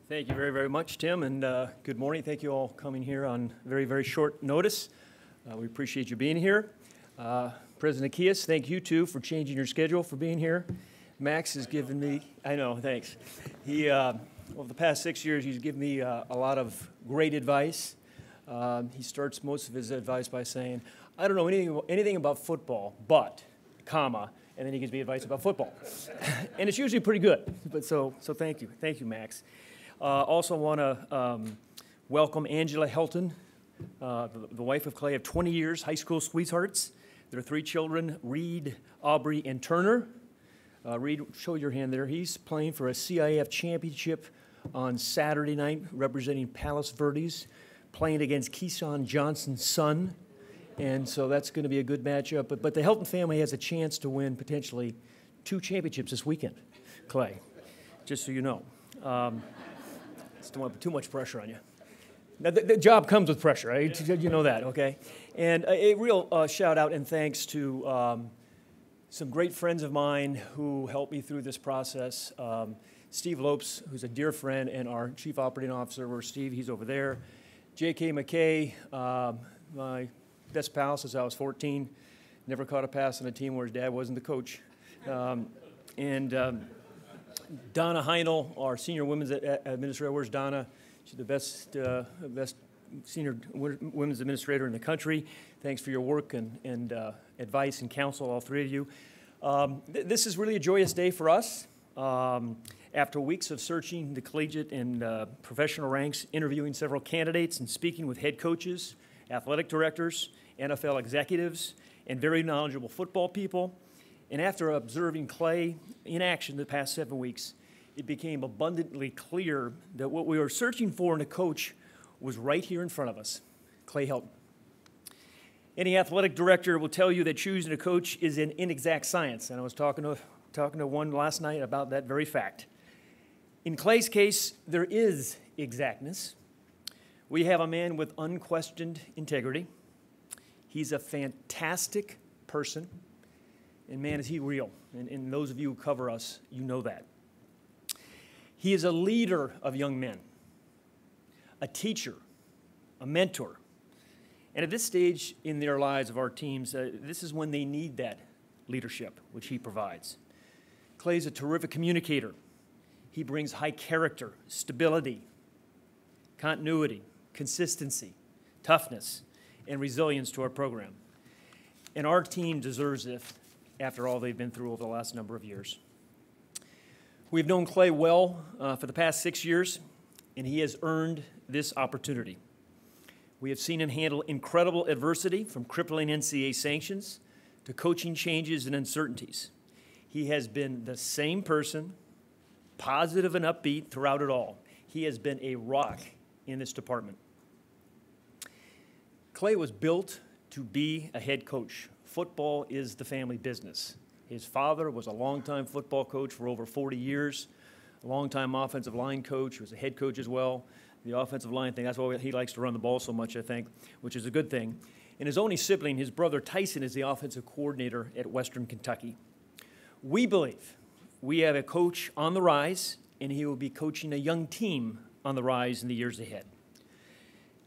Thank you very, very much, Tim, and good morning. Thank you all coming here on very, very short notice. We appreciate you being here. President Kias, thank you, too, for changing your schedule for being here. Max has given me, I know, thanks. He, over the past 6 years, he's given me a lot of great advice. He starts most of his advice by saying, I don't know anything about football, but, comma, and then he gives me advice about football. And it's usually pretty good, but so thank you. Thank you, Max. Also want to welcome Angela Helton, the wife of Clay of 20 years, high school sweethearts. Their 3 children, Reed, Aubrey, and Turner. Reed, show your hand there. He's playing for a CIF championship on Saturday night, representing Palos Verdes, playing against Keyshawn Johnson's son. And so that's going to be a good matchup. But the Helton family has a chance to win potentially 2 championships this weekend, Clay, just so you know. Just don't want to put too much pressure on you. Now, the job comes with pressure, right? You know that, okay? And a real shout out and thanks to some great friends of mine who helped me through this process. Steve Lopes, who's a dear friend and our Chief Operating Officer. Where's Steve? He's over there. J.K. McKay, my best pal since I was 14. Never caught a pass on a team where his dad wasn't the coach. Donna Heinel, our senior women's administrator. Where's Donna? She's the best senior women's administrator in the country. Thanks for your work and advice and counsel, all 3 of you. This is really a joyous day for us. After weeks of searching the collegiate and professional ranks, interviewing several candidates and speaking with head coaches, athletic directors, NFL executives, and very knowledgeable football people, and after observing Clay in action the past 7 weeks, it became abundantly clear that what we were searching for in a coach was right here in front of us, Clay Helton. Any athletic director will tell you that choosing a coach is an inexact science, and I was talking to one last night about that very fact. In Clay's case, there is exactness. We have a man with unquestioned integrity. He's a fantastic person. And man, is he real. And those of you who cover us, you know that. He is a leader of young men, a teacher, a mentor. And at this stage in their lives of our teams, this is when they need that leadership, which he provides. Clay's a terrific communicator. He brings high character, stability, continuity, consistency, toughness, and resilience to our program. And our team deserves it after all they've been through over the last number of years. We've known Clay well for the past 6 years, and he has earned this opportunity. We have seen him handle incredible adversity, from crippling NCAA sanctions to coaching changes and uncertainties. He has been the same person, positive and upbeat throughout it all. He has been a rock in this department. Clay was built to be a head coach. Football is the family business. His father was a longtime football coach for over 40 years, a longtime offensive line coach. He was a head coach as well. The offensive line thing, that's why he likes to run the ball so much, I think, which is a good thing. And his only sibling, his brother Tyson, is the offensive coordinator at Western Kentucky. We believe we have a coach on the rise, and he will be coaching a young team on the rise in the years ahead.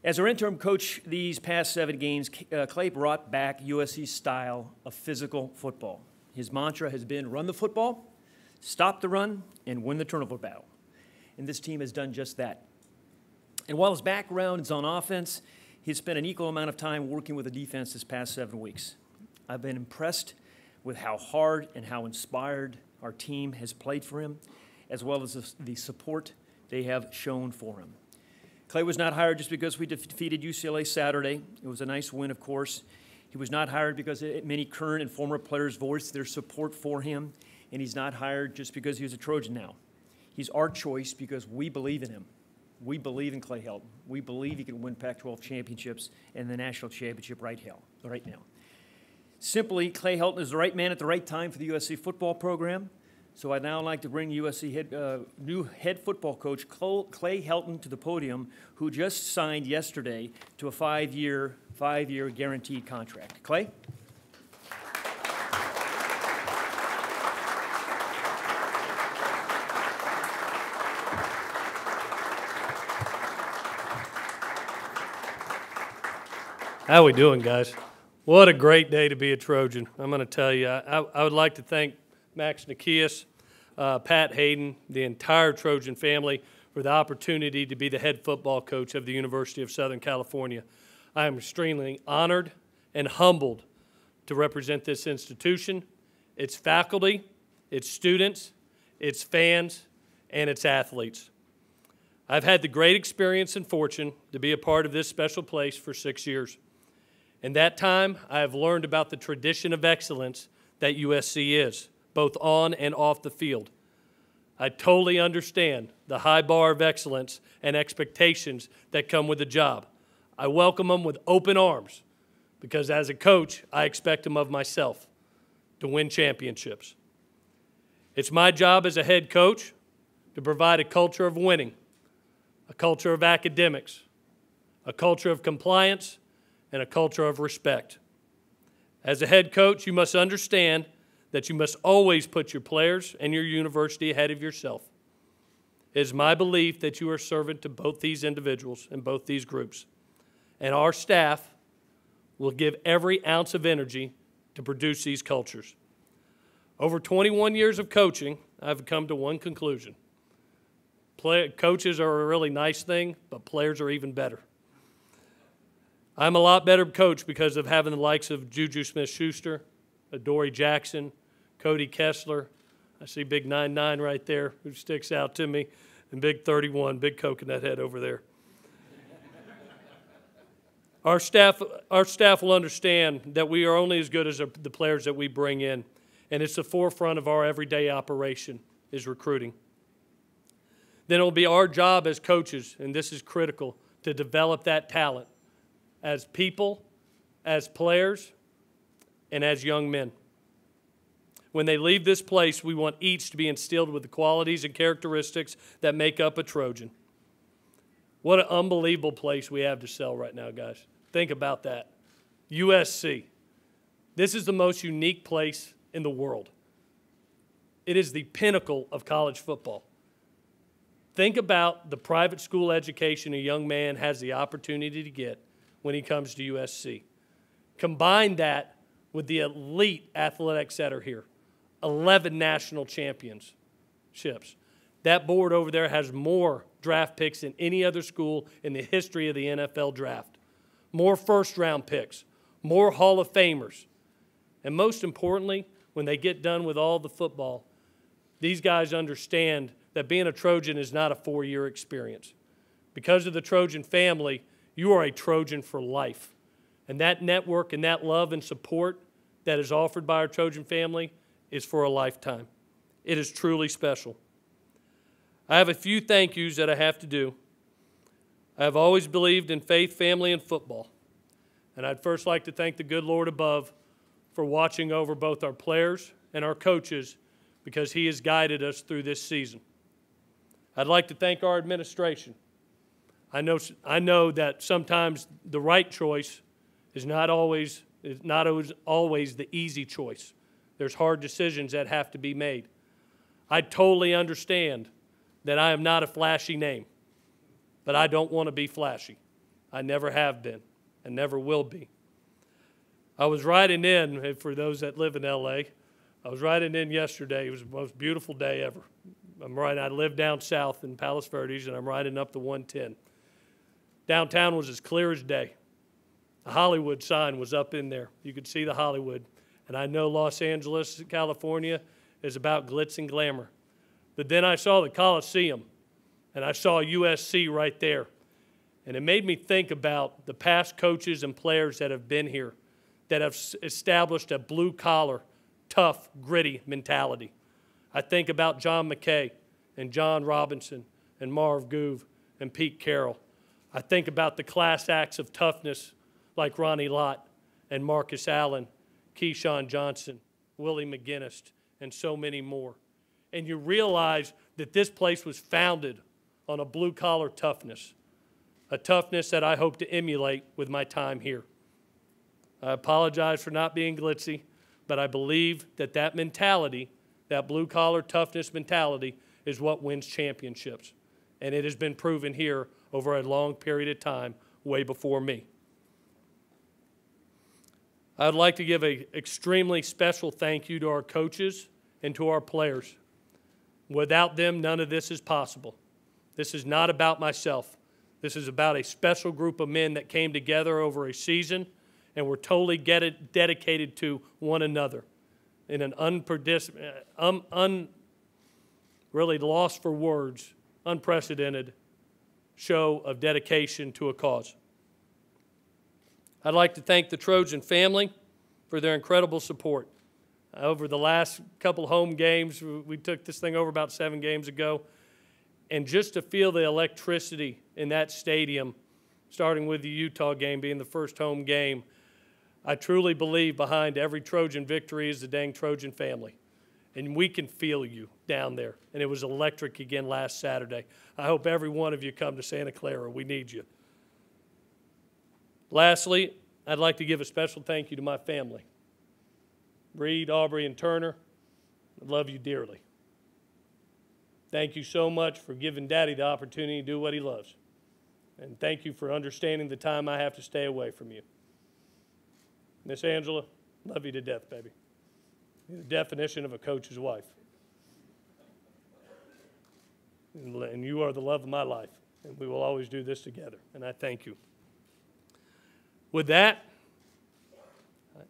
As our interim coach these past 7 games, Clay brought back USC's style of physical football. His mantra has been run the football, stop the run, and win the turnover battle. And this team has done just that. And while his background is on offense, he's spent an equal amount of time working with the defense this past 7 weeks. I've been impressed with how hard and how inspired our team has played for him, as well as the support they have shown for him. Clay was not hired just because we defeated UCLA Saturday. It was a nice win, of course. He was not hired because many current and former players voiced their support for him, and he's not hired just because he was a Trojan now. He's our choice because we believe in him. We believe in Clay Helton. We believe he can win Pac-12 championships and the national championship right now. Simply, Clay Helton is the right man at the right time for the USC football program. So I'd now like to bring USC new head football coach Clay Helton to the podium, who just signed yesterday to a five-year guaranteed contract. Clay? How we doing, guys? What a great day to be a Trojan. I'm going to tell you, I would like to thank Max Nikias, Pat Hayden, the entire Trojan family for the opportunity to be the head football coach of the University of Southern California. I am extremely honored and humbled to represent this institution, its faculty, its students, its fans, and its athletes. I've had the great experience and fortune to be a part of this special place for 6 years. In that time, I have learned about the tradition of excellence that USC is, both on and off the field. I totally understand the high bar of excellence and expectations that come with the job. I welcome them with open arms because as a coach, I expect them of myself to win championships. It's my job as a head coach to provide a culture of winning, a culture of academics, a culture of compliance, and a culture of respect. As a head coach, you must understand that you must always put your players and your university ahead of yourself. It is my belief that you are servant to both these individuals and both these groups, and our staff will give every ounce of energy to produce these cultures. Over 21 years of coaching, I've come to one conclusion. Coaches are a really nice thing, but players are even better. I'm a lot better coach because of having the likes of Juju Smith-Schuster, Adoree Jackson, Cody Kessler. I see big 9'9" right there who sticks out to me, and big 31, big coconut head over there. Our staff will understand that we are only as good as the players that we bring in, and it's the forefront of our everyday operation is recruiting. Then it will be our job as coaches, and this is critical, to develop that talent as people, as players, and as young men. When they leave this place, we want each to be instilled with the qualities and characteristics that make up a Trojan. What an unbelievable place we have to sell right now, guys. Think about that. USC. This is the most unique place in the world. It is the pinnacle of college football. Think about the private school education a young man has the opportunity to get when he comes to USC. Combine that with the elite athletics that are here. 11 national championships. That board over there has more draft picks than any other school in the history of the NFL draft. More first-round picks, more Hall of Famers. And most importantly, when they get done with all the football, these guys understand that being a Trojan is not a 4-year experience. Because of the Trojan family, you are a Trojan for life. And that network and that love and support that is offered by our Trojan family is for a lifetime. It is truly special. I have a few thank yous that I have to do. I have always believed in faith, family, and football. And I'd first like to thank the good Lord above for watching over both our players and our coaches because He has guided us through this season. I'd like to thank our administration. I know that sometimes the right choice is not always the easy choice. There's hard decisions that have to be made. I totally understand that I am not a flashy name, but I don't want to be flashy. I never have been and never will be. I was riding in, for those that live in L.A., I was riding in yesterday. It was the most beautiful day ever. I live down south in Palos Verdes, and I'm riding up the 110. Downtown was as clear as day. The Hollywood sign was up in there. You could see the Hollywood. And I know Los Angeles, California, is about glitz and glamour. But then I saw the Coliseum, and I saw USC right there. And it made me think about the past coaches and players that have been here, that have established a blue-collar, tough, gritty mentality. I think about John McKay and John Robinson and Marv Gouve and Pete Carroll. I think about the class acts of toughness like Ronnie Lott and Marcus Allen, Keyshawn Johnson, Willie McGinnis, and so many more. And you realize that this place was founded on a blue-collar toughness, a toughness that I hope to emulate with my time here. I apologize for not being glitzy, but I believe that that mentality, that blue-collar toughness mentality, is what wins championships. And it has been proven here over a long period of time, way before me. I'd like to give an extremely special thank you to our coaches and to our players. Without them, none of this is possible. This is not about myself. This is about a special group of men that came together over a season and were totally dedicated to one another in an really lost for words, unprecedented show of dedication to a cause. I'd like to thank the Trojan family for their incredible support. Over the last couple home games, we took this thing over about 7 games ago, and just to feel the electricity in that stadium, starting with the Utah game being the first home game, I truly believe behind every Trojan victory is the dang Trojan family. And we can feel you down there. And it was electric again last Saturday. I hope every one of you come to Santa Clara. We need you. Lastly, I'd like to give a special thank you to my family. Reed, Aubrey, and Turner, I love you dearly. Thank you so much for giving Daddy the opportunity to do what he loves. And thank you for understanding the time I have to stay away from you. Miss Angela, love you to death, baby. You're the definition of a coach's wife. And you are the love of my life. And we will always do this together. And I thank you. With that,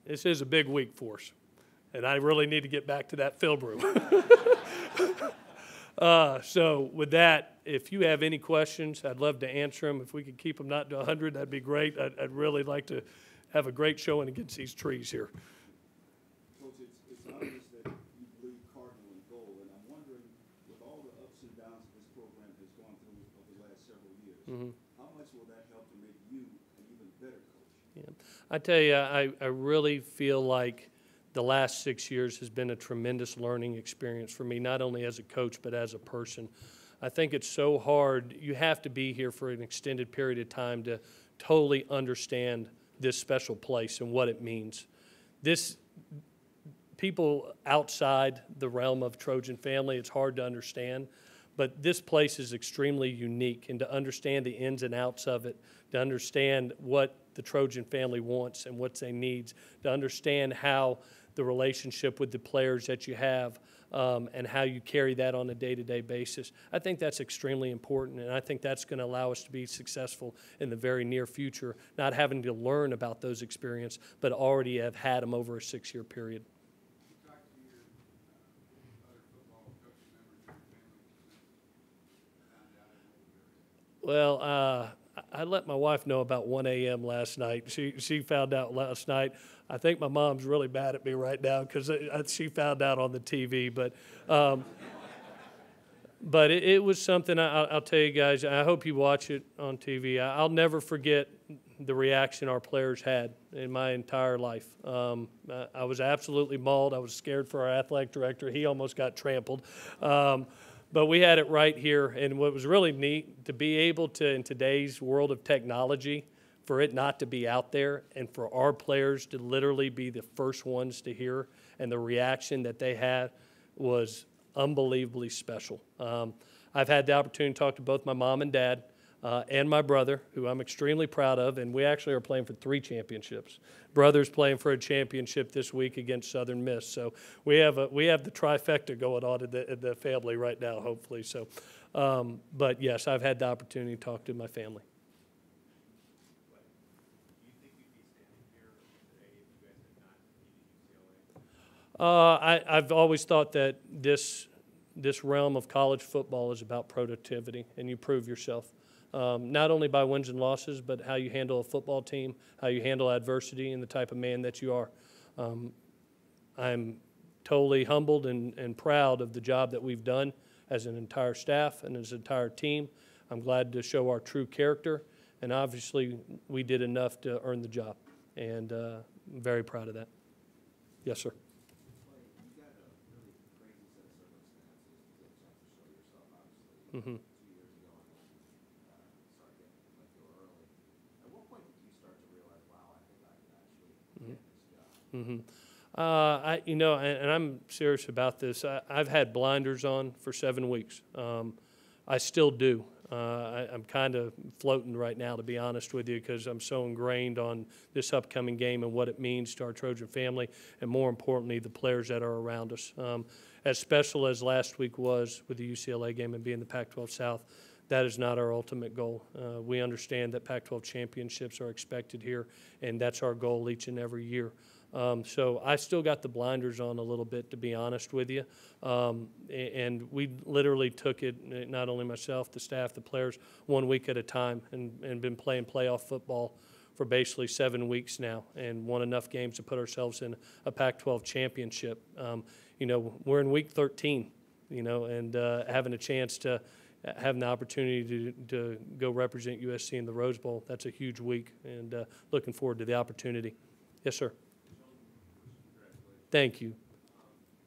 this is a big week for us. And I really need to get back to that film room. So with that, if you have any questions, I'd love to answer them. If we could keep them not to 100, that'd be great. I'd really like to have a great showing against these trees here. Coach, it's obvious that you believe cardinal in goal, and I'm wondering, with all the ups and downs this program has gone through over the last several years, how much will that help to make you an even better coach? Yeah. I tell you, I really feel like the last 6 years has been a tremendous learning experience for me, not only as a coach, but as a person. I think it's so hard. You have to be here for an extended period of time to totally understand this special place and what it means. People outside the realm of Trojan family, it's hard to understand, but this place is extremely unique, and to understand the ins and outs of it, to understand what the Trojan family wants and what they needs, to understand how the relationship with the players that you have and how you carry that on a day-to-day basis. I think that's extremely important, and I think that's going to allow us to be successful in the very near future, not having to learn about those experiences, but already have had them over a 6-year period. Well, I let my wife know about 1 a.m. last night. She found out last night. I think my mom's really mad at me right now because she found out on the TV. But it was something, I'll tell you guys, I hope you watch it on TV. I'll never forget the reaction our players had in my entire life. I was absolutely mauled. I was scared for our athletic director. He almost got trampled. But we had it right here, and what was really neat, to be able to, in today's world of technology, for it not to be out there and for our players to literally be the first ones to hear, and the reaction that they had was unbelievably special. I've had the opportunity to talk to both my mom and dad and my brother, who I'm extremely proud of, and we actually are playing for 3 championships. Brother's playing for a championship this week against Southern Miss, so we have the trifecta going on in the family right now, hopefully. So, but yes, I've had the opportunity to talk to my family. Do you think you'd be standing here today if you guys had not beaten UCLA? I've always thought that this realm of college football is about productivity, and you prove yourself. Not only by wins and losses, but how you handle a football team, how you handle adversity, and the type of man that you are. I'm totally humbled and proud of the job that we've done as an entire staff and as an entire team. I'm glad to show our true character, and obviously we did enough to earn the job, and I'm very proud of that. Yes, sir. You got a really crazy set of circumstances to get a chance to show yourself, obviously. Mm-hmm. 2 years ago, started getting let go early. At what point did you start to realize, wow, I think I can actually get this job? Mm-hmm. And I'm serious about this. I've had blinders on for 7 weeks. I still do. I'm kind of floating right now, to be honest with you, because I'm so ingrained on this upcoming game and what it means to our Trojan family, and more importantly, the players that are around us. As special as last week was with the UCLA game and being the Pac-12 South, that is not our ultimate goal. We understand that Pac-12 championships are expected here, and that's our goal each and every year. So I still got the blinders on a little bit, to be honest with you. And we literally took it, not only myself, the staff, the players, 1 week at a time, and been playing playoff football for basically 7 weeks now, and won enough games to put ourselves in a Pac-12 championship. You know, we're in week 13, you know, and having a chance to having the opportunity to go represent USC in the Rose Bowl, that's a huge week, and looking forward to the opportunity. Yes, sir. Thank you.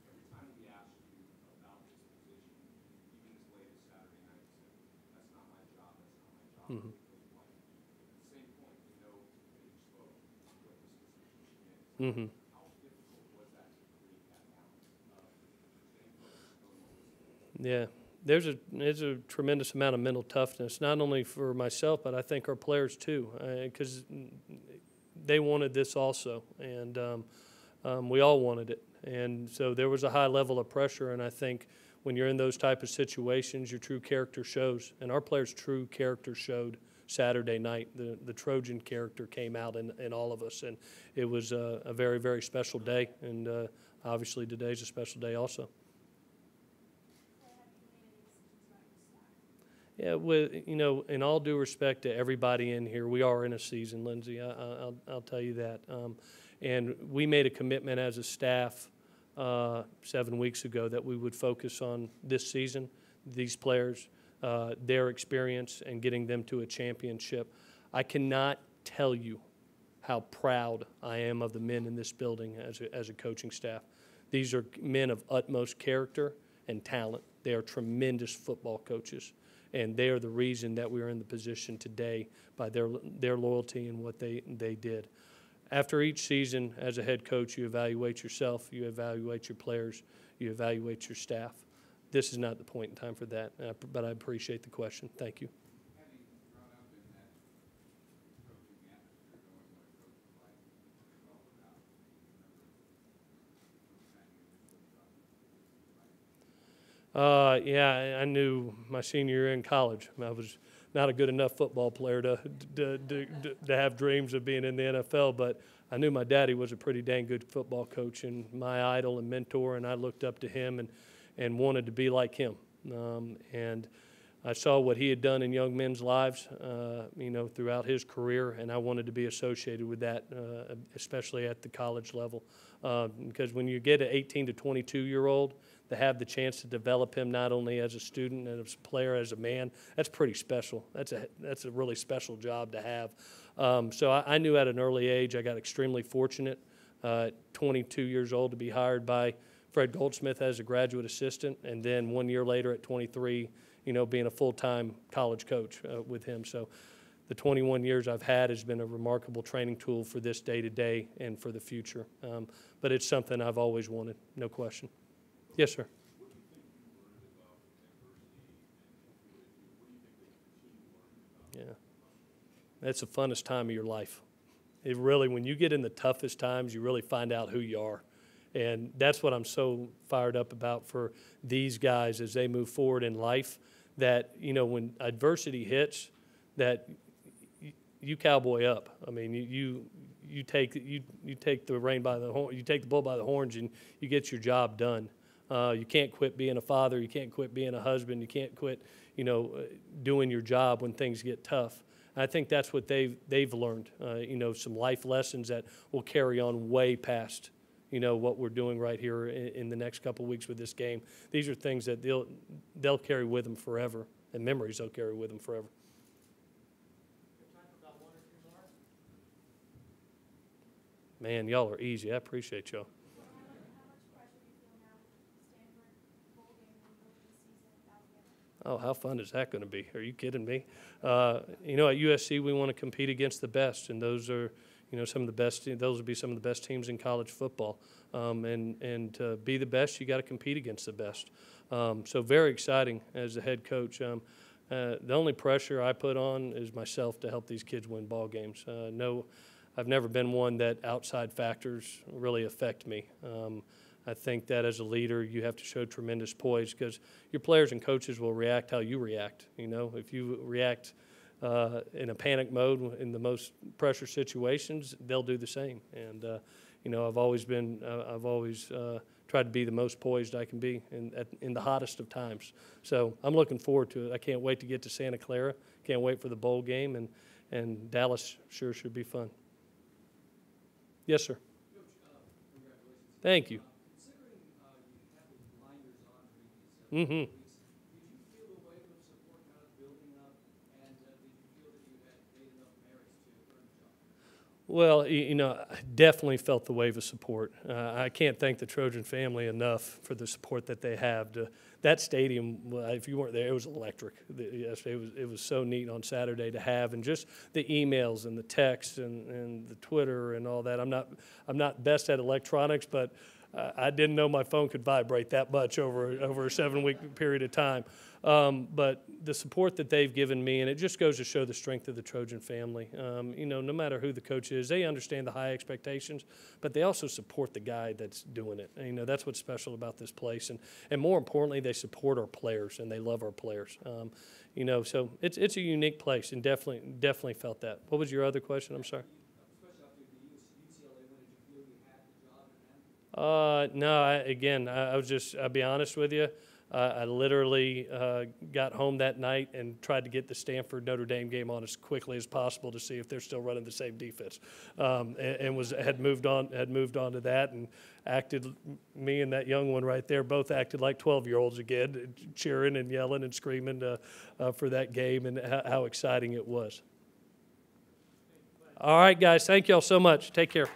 Every time we ask you about this position, even as late as Saturday night, you said, that's not my job, that's not my job. Mhm. At the same point, we know that you spoke what this position is. Mm-hmm. How difficult was that to create that balance of staying focused on what was Yeah, there's a tremendous amount of mental toughness, not only for myself, but I think our players too, because they wanted this also, and we all wanted it. And so there was a high level of pressure, and I think when you're in those type of situations, your true character shows, and our players' true character showed Saturday night. The Trojan character came out in all of us, and it was a very, very special day, and obviously today's a special day also. Yeah, you know, in all due respect to everybody in here, we are in a season, Lindsay. I'll tell you that. And we made a commitment as a staff 7 weeks ago that we would focus on this season, these players, their experience, and getting them to a championship. I cannot tell you how proud I am of the men in this building as a coaching staff. These are men of utmost character and talent. They are tremendous football coaches, and they are the reason that we are in the position today by their loyalty and what they did. After each season, as a head coach, you evaluate yourself, you evaluate your players, you evaluate your staff. This is not the point in time for that, but I appreciate the question. Thank you. Having grown up in that coaching atmosphere, knowing what a coach is like, it's all about. Yeah, I knew my senior year in college. I was not a good enough football player to have dreams of being in the NFL, but I knew my daddy was a pretty dang good football coach and my idol and mentor, and I looked up to him and wanted to be like him. And I saw what he had done in young men's lives, you know, throughout his career, and I wanted to be associated with that, especially at the college level. Because when you get an 18 to 22-year-old, to have the chance to develop him not only as a student and as a player, as a man, that's pretty special. That's a really special job to have. So I knew at an early age, I got extremely fortunate, 22 years old, to be hired by Fred Goldsmith as a graduate assistant, and then 1 year later at 23, you know, being a full-time college coach with him. So the 21 years I've had has been a remarkable training tool for this day-to-day and for the future. But it's something I've always wanted, no question. Yes, sir. What do you think you learned about adversity and what do you think the team learned about? Yeah. That's the funnest time of your life. It really, when you get in the toughest times, you really find out who you are. And that's what I'm so fired up about for these guys as they move forward in life, that, you know, when adversity hits, that you cowboy up. I mean, you take the rein by the horn, you take the bull by the horns, and you get your job done. You can't quit being a father. You can't quit being a husband. You can't quit, you know, doing your job when things get tough. And I think that's what they've learned. You know, some life lessons that will carry on way past, you know, what we're doing right here in the next couple of weeks with this game. These are things that they'll carry with them forever, and memories they'll carry with them forever. Man, y'all are easy. I appreciate y'all. Oh, how fun is that going to be? Are you kidding me? You know, at USC, we want to compete against the best, and those are, you know, some of the best. Those will be some of the best teams in college football. And to be the best, you got to compete against the best. So very exciting as a head coach. The only pressure I put on is myself to help these kids win ball games. No, I've never been one that outside factors really affect me. I think that as a leader, you have to show tremendous poise because your players and coaches will react how you react. You know, if you react in a panic mode in the most pressure situations, they'll do the same. And you know, I've always tried to be the most poised I can be in the hottest of times. So I'm looking forward to it. I can't wait to get to Santa Clara. Can't wait for the bowl game, and Dallas sure should be fun. Yes, sir. Coach, congratulations. Thank you. Considering you had the blinders on for these Mm-hmm. weeks, did you feel the wave of support kind of building up, and did you feel that you had made enough merits to earn the job? Well, you know, I definitely felt the wave of support. I can't thank the Trojan family enough for the support that they have. That stadium, if you weren't there, it was electric. Yes, it was so neat on Saturday to have, and just the emails and the texts and the Twitter and all that. I'm not best at electronics, but I didn't know my phone could vibrate that much over a 7-week period of time. But the support that they've given me, and it just goes to show the strength of the Trojan family. You know, no matter who the coach is, they understand the high expectations, but they also support the guy that's doing it. And, you know, that's what's special about this place. And more importantly, they support our players, and they love our players. You know, so it's a unique place, and definitely felt that. What was your other question? I'm sorry. Especially after the UCLA win, did you feel you had the job in hand? No, I'll be honest with you. I literally got home that night and tried to get the Stanford Notre Dame game on as quickly as possible to see if they're still running the same defense, and had moved on to that, and me and that young one right there both acted like 12-year-olds again, cheering and yelling and screaming for that game and how exciting it was. All right, guys, thank y'all so much. Take care.